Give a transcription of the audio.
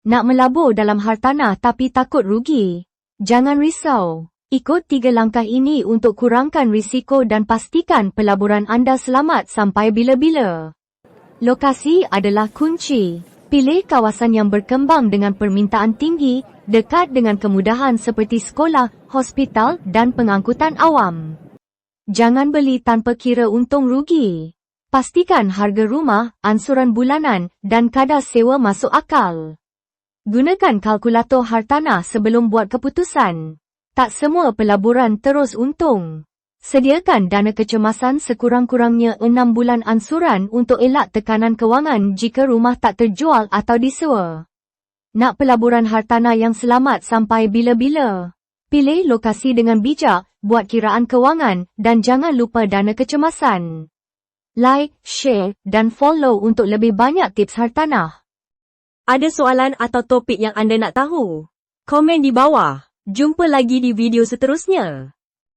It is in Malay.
Nak melabur dalam hartanah tapi takut rugi? Jangan risau. Ikut 3 langkah ini untuk kurangkan risiko dan pastikan pelaburan anda selamat sampai bila-bila. Lokasi adalah kunci. Pilih kawasan yang berkembang dengan permintaan tinggi, dekat dengan kemudahan seperti sekolah, hospital dan pengangkutan awam. Jangan beli tanpa kira untung rugi. Pastikan harga rumah, ansuran bulanan dan kadar sewa masuk akal. Gunakan kalkulator hartanah sebelum buat keputusan. Tak semua pelaburan terus untung. Sediakan dana kecemasan sekurang-kurangnya 6 bulan ansuran untuk elak tekanan kewangan jika rumah tak terjual atau disewa. Nak pelaburan hartanah yang selamat sampai bila-bila? Pilih lokasi dengan bijak, buat kiraan kewangan dan jangan lupa dana kecemasan. Like, share dan follow untuk lebih banyak tips hartanah. Ada soalan atau topik yang anda nak tahu? Komen di bawah. Jumpa lagi di video seterusnya.